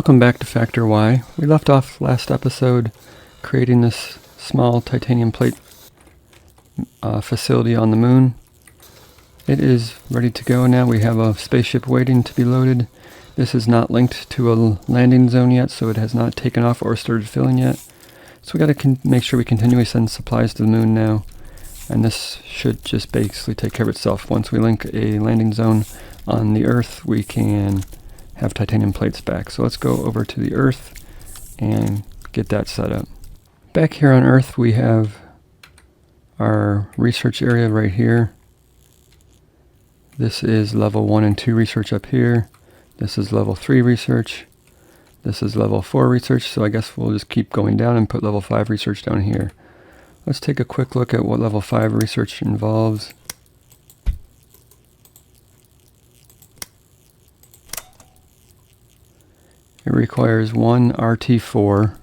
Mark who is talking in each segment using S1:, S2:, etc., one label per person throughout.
S1: Welcome back to Factor Y. We left off last episode creating this small titanium plate facility on the moon. It is ready to go now. We have a spaceship waiting to be loaded. This is not linked to a landing zone yet, so it has not taken off or started filling yet. So we got to make sure we continually send supplies to the moon now. And this should just basically take care of itself. Once we link a landing zone on the Earth, we can have titanium plates back. So let's go over to the Earth and get that set up. Back here on Earth, we have our research area right here. This is level 1 and 2 research up here. This is level 3 research. This is level 4 research, so I guess we'll just keep going down and put level 5 research down here. Let's take a quick look at what level 5 research involves. It requires 1 RT4,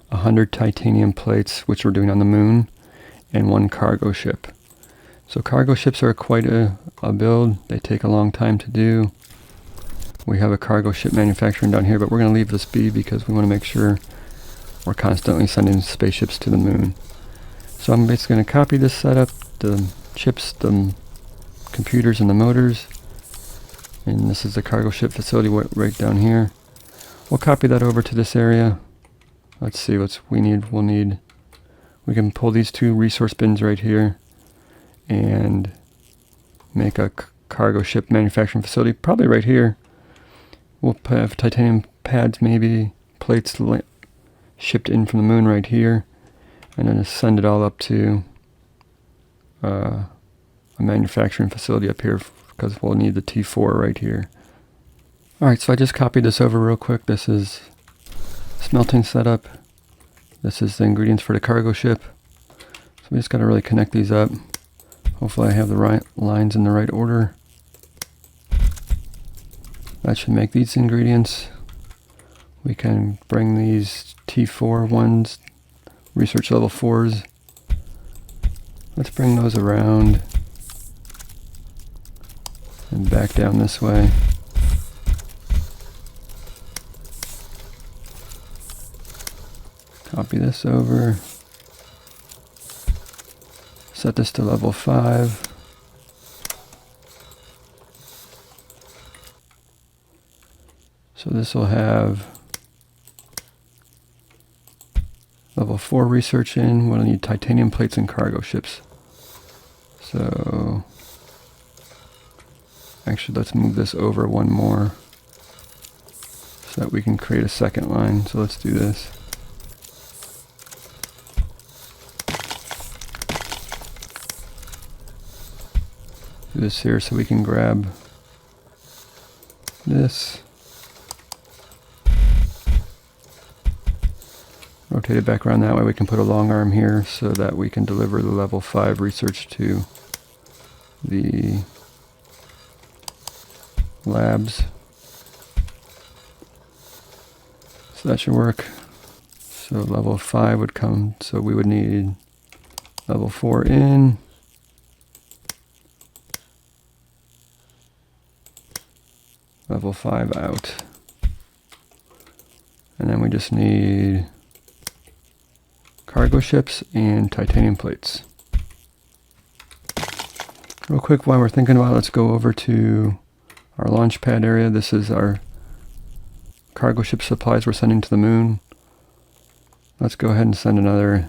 S1: 100 titanium plates, which we're doing on the moon, and 1 cargo ship. So cargo ships are quite a build. They take a long time to do. We have a cargo ship manufacturing down here, but we're going to leave this be because we want to make sure we're constantly sending spaceships to the moon. So I'm basically going to copy this setup, the chips, the computers, and the motors. And this is the cargo ship facility right down here. We'll copy that over to this area. Let's see what we need. We can pull these 2 resource bins right here and make a cargo ship manufacturing facility, probably right here. We'll have titanium pads, maybe plates shipped in from the moon right here, and then send it all up to a manufacturing facility up here because we'll need the T4 right here. Alright, so I just copied this over real quick. This is smelting setup. This is the ingredients for the cargo ship. So we just got to really connect these up. Hopefully I have the right lines in the right order. That should make these ingredients. We can bring these T4 ones, research level 4s. Let's bring those around and back down this way. Copy this over. Set this to level 5. So this will have level 4 research in. We'll need titanium plates and cargo ships. So actually let's move this over 1 more so that we can create a second line. So let's do this. Do this here so we can grab this. Rotate it back around that way. We can put a long arm here so that we can deliver the level 5 research to the labs. So that should work. So level 5 would come, so we would need level 4 in. Level 5 out. And then we just need cargo ships and titanium plates. Real quick, while we're thinking about it, let's go over to our launch pad area. This is our cargo ship supplies we're sending to the moon. Let's go ahead and send another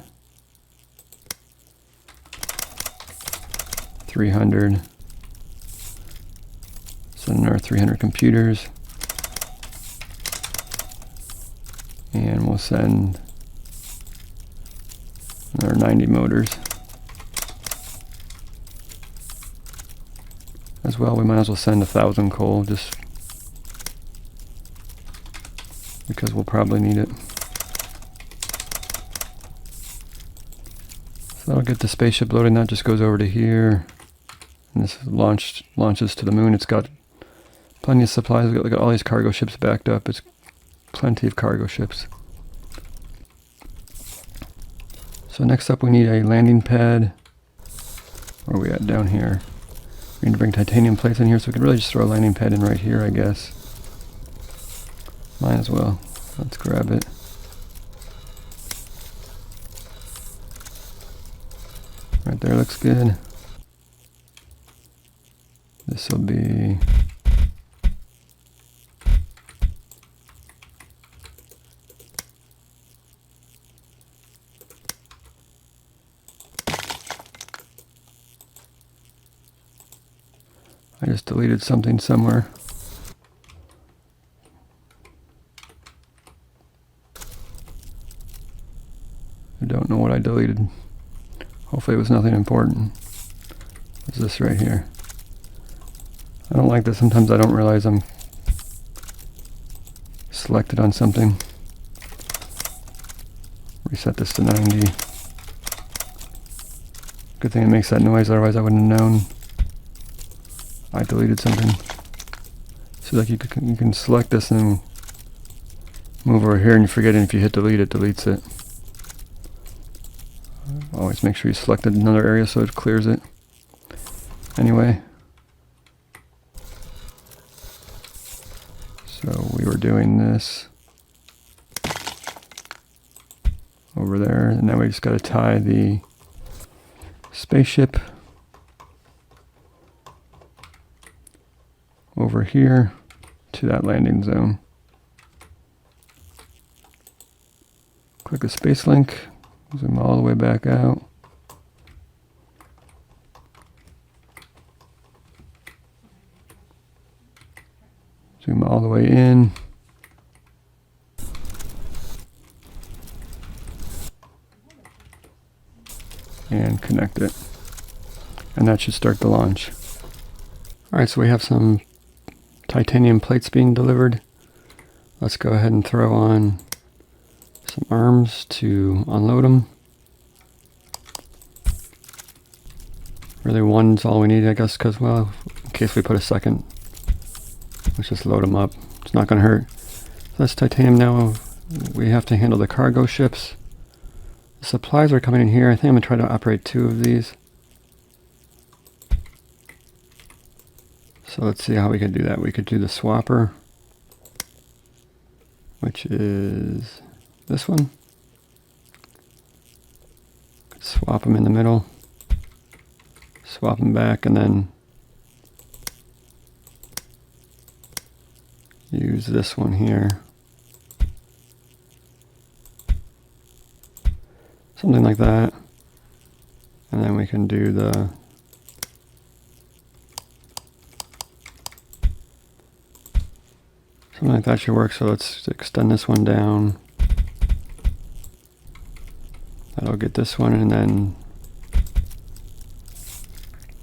S1: 300. Send our 300 computers. And we'll send another 90 motors. As well, we might as well send 1,000 coal just because we'll probably need it. So that'll get the spaceship loaded, and that just goes over to here. And this launches to the moon. It's got plenty of supplies. Look at all these cargo ships backed up. It's plenty of cargo ships. So next up we need a landing pad. Where are we at? Down here. We need to bring titanium plates in here, so we can really just throw a landing pad in right here, I guess. Might as well. Let's grab it. Right there looks good. This will be I just deleted something somewhere. I don't know what I deleted. Hopefully it was nothing important. What's this right here? I don't like this. Sometimes I don't realize I'm selected on something. Reset this to 90. Good thing it makes that noise, otherwise I wouldn't have known I deleted something. So like you can select this and move over here and you forget it, and if you hit delete, it deletes it. Always make sure you selected another area so it clears it. Anyway, so we were doing this over there, and now we just got to tie the spaceship over here to that landing zone. Click the space link, zoom all the way back out. Zoom all the way in. And connect it. And that should start the launch. Alright, so we have some titanium plates being delivered. Let's go ahead and throw on some arms to unload them. Really one's all we need, I guess, because, well, in case we put a second, let's just load them up. It's not going to hurt. So that's titanium. Now we have to handle the cargo ships. The supplies are coming in here. I think I'm going to try to operate 2 of these. So let's see how we could do that. We could do the swapper, which is this one. Swap them in the middle. Swap them back, and then use this one here. Something like that. And then we can do the something like that should work. So let's extend this one down. That'll get this one, and then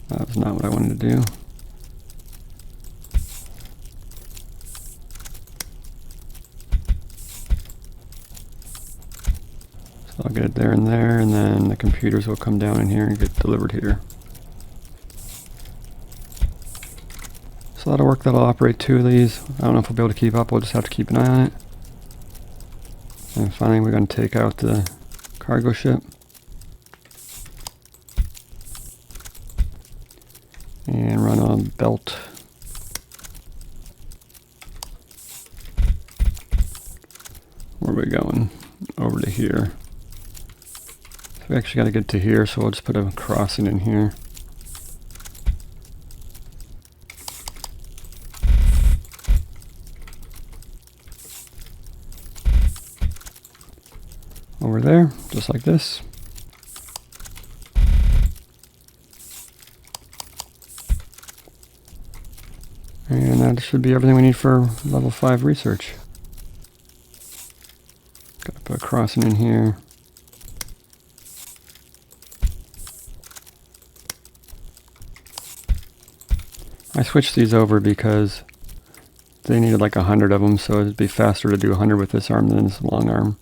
S1: that was not what I wanted to do. So I'll get it there, and then the computers will come down in here and get delivered here. So that'll work. That'll operate 2 of these. I don't know if we'll be able to keep up. We'll just have to keep an eye on it. And finally, we're going to take out the cargo ship. And run a belt. Where are we going? Over to here. So we actually got to get to here, so we'll just put a crossing in here. Over there, just like this. And that should be everything we need for level 5 research. Gotta put a crossing in here. I switched these over because they needed like 100 of them, so it'd be faster to do 100 with this arm than this long arm.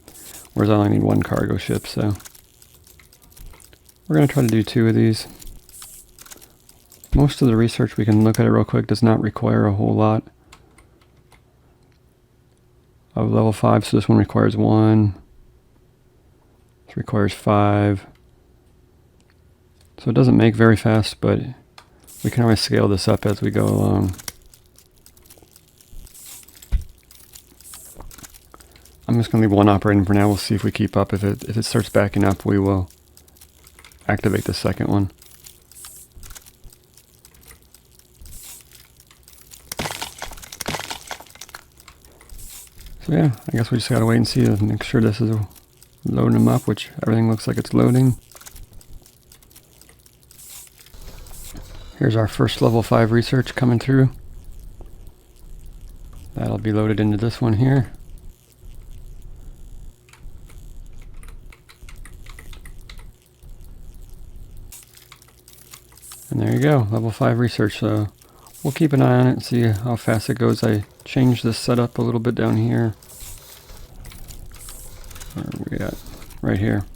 S1: Whereas I only need 1 cargo ship, so we're going to try to do 2 of these. Most of the research, we can look at it real quick, does not require a whole lot of level 5. So this one requires 1. This requires 5. So it doesn't make very fast, but we can always scale this up as we go along. I'm just going to leave one operating for now. We'll see if we keep up. If it starts backing up, we will activate the second one. So yeah, I guess we just gotta wait and see to make sure this is loading them up, which everything looks like it's loading. Here's our first level 5 research coming through. That'll be loaded into this one here. And there you go, level 5 research. So we'll keep an eye on it and see how fast it goes. I changed this setup a little bit down here. Where are we at? Right here.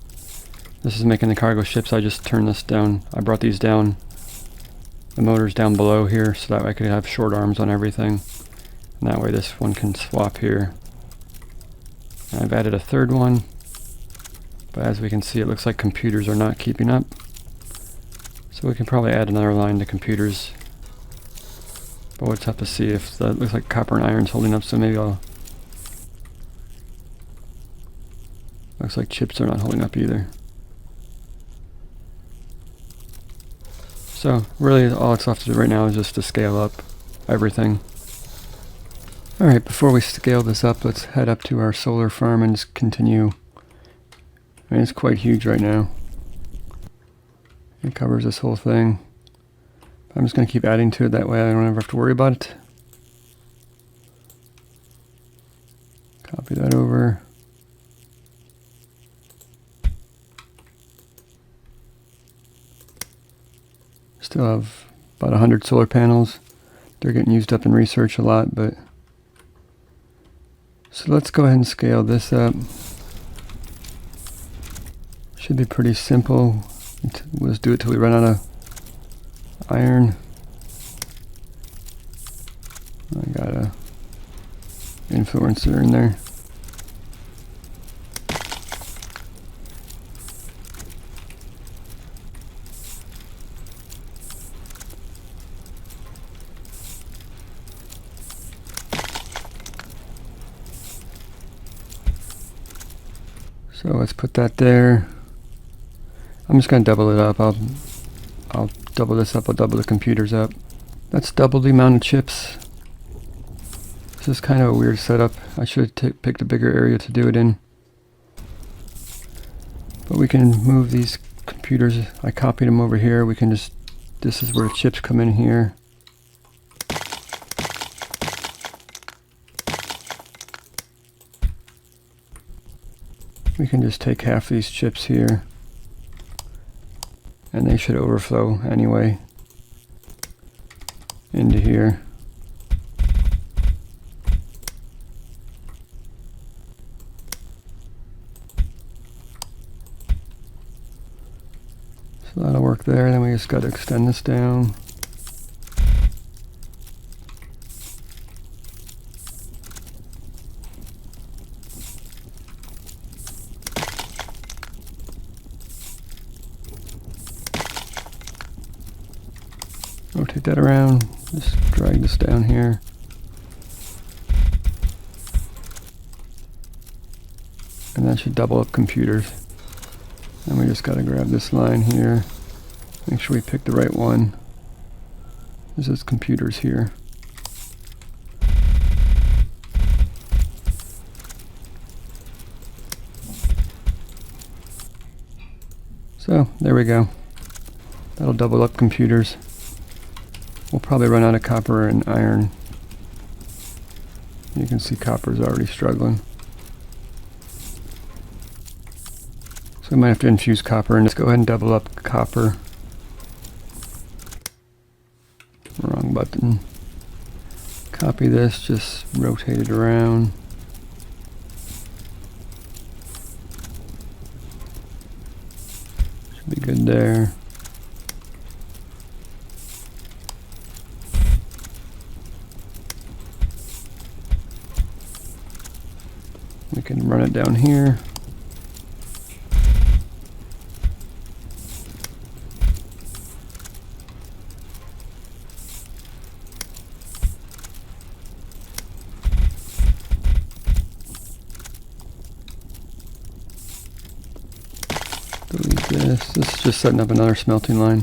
S1: This is making the cargo ships. I just turned this down. I brought these down, the motors down below here, so that way I could have short arms on everything. And that way this one can swap here. And I've added a third one. But as we can see, it looks like computers are not keeping up. So we can probably add another line to computers. But we'll just have to see if that looks like copper and iron's holding up, so maybe I'll... Looks like chips are not holding up either. So really all it's left to do right now is just to scale up everything. Alright, before we scale this up, let's head up to our solar farm and just continue. I mean, it's quite huge right now. It covers this whole thing. I'm just going to keep adding to it, that way I don't ever have to worry about it. Copy that over. Still have about 100 solar panels. They're getting used up in research a lot, but... So let's go ahead and scale this up. Should be pretty simple. We'll just do it till we run out of iron. I got a influencer in there. So let's put that there. I'm just going to double it up. I'll double this up. I'll double the computers up. That's double the amount of chips. This is kind of a weird setup. I should have picked a bigger area to do it in. But we can move these computers. I copied them over here. We can just... This is where the chips come in here. We can just take half these chips here. And they should overflow anyway into here. So that'll work there. Then we just got to extend this down. Rotate that around, just drag this down here. And that should double up computers. And we just gotta grab this line here. Make sure we pick the right one. This is computers here. So, there we go. That'll double up computers. We'll probably run out of copper and iron. You can see copper's already struggling. So we might have to infuse copper, and let's go ahead and double up copper. Wrong button. Copy this, just rotate it around. Should be good there. We can run it down here. This is just setting up another smelting line.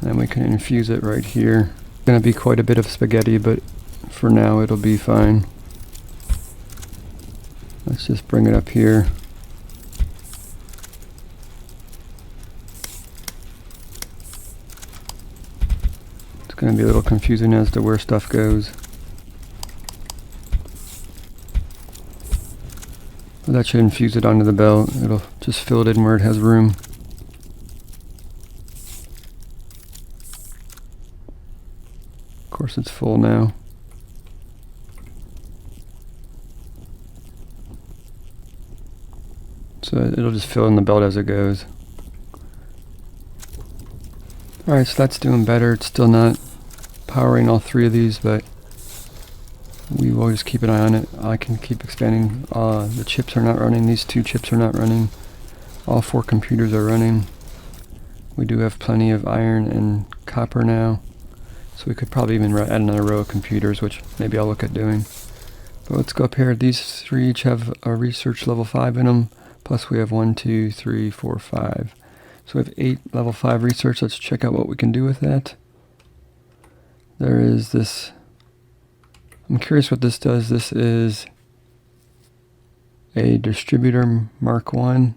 S1: And we can infuse it right here. It's going to be quite a bit of spaghetti, but for now it'll be fine. Let's just bring it up here. It's going to be a little confusing as to where stuff goes. But that should infuse it onto the belt. It'll just fill it in where it has room. Of course it's full now. So it'll just fill in the belt as it goes. Alright, so that's doing better. It's still not powering all three of these, but we will just keep an eye on it. I can keep expanding. The chips are not running. These two chips are not running. All four computers are running. We do have plenty of iron and copper now, so we could probably even add another row of computers, which maybe I'll look at doing. But let's go up here. These three each have a research level 5 in them. Plus we have 1, 2, 3, 4, 5. So we have 8 level 5 research. Let's check out what we can do with that. There is this. I'm curious what this does. This is a distributor Mark 1.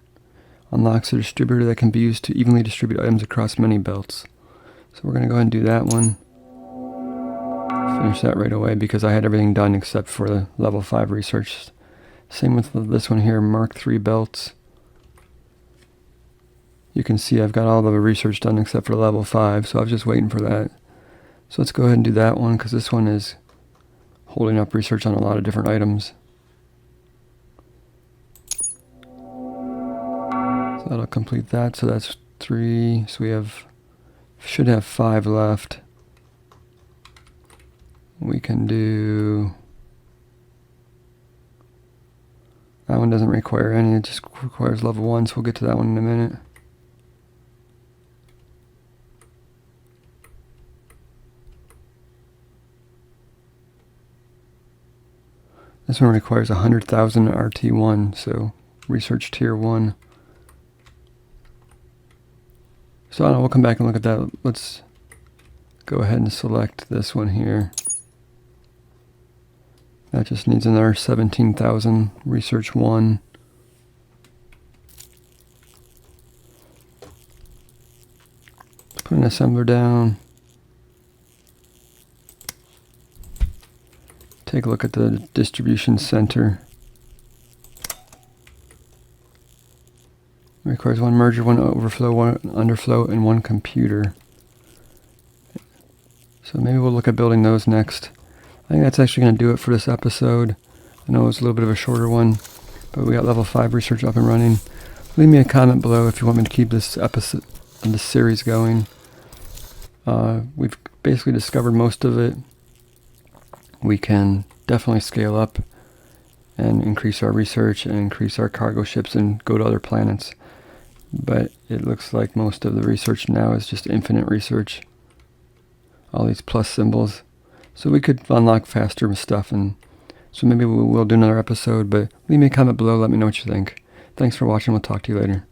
S1: Unlocks a distributor that can be used to evenly distribute items across many belts. So we're going to go ahead and do that one. Finish that right away because I had everything done except for the level 5 research. Same with this one here, Mark 3 belts. You can see I've got all the research done except for level 5, so I was just waiting for that. So let's go ahead and do that one because this one is holding up research on a lot of different items. So that'll complete that. So that's 3. So we should have 5 left. We can do. That one doesn't require any, it just requires level 1, so we'll get to that one in a minute. This one requires 100,000 RT1, so research tier 1. So I don't know, we'll come back and look at that. Let's go ahead and select this one here. That just needs another 17,000 research 1. Put an assembler down. Take a look at the distribution center. It requires 1 merger, 1 overflow, 1 underflow, and 1 computer. So maybe we'll look at building those next. I think that's actually going to do it for this episode. I know it was a little bit of a shorter one, but we got level 5 research up and running. Leave me a comment below if you want me to keep this episode, this series going. We've basically discovered most of it. We can definitely scale up and increase our research and increase our cargo ships and go to other planets. But it looks like most of the research now is just infinite research. All these plus symbols. So we could unlock faster with stuff, and so maybe we'll do another episode, but leave me a comment below, let me know what you think. Thanks for watching, we'll talk to you later.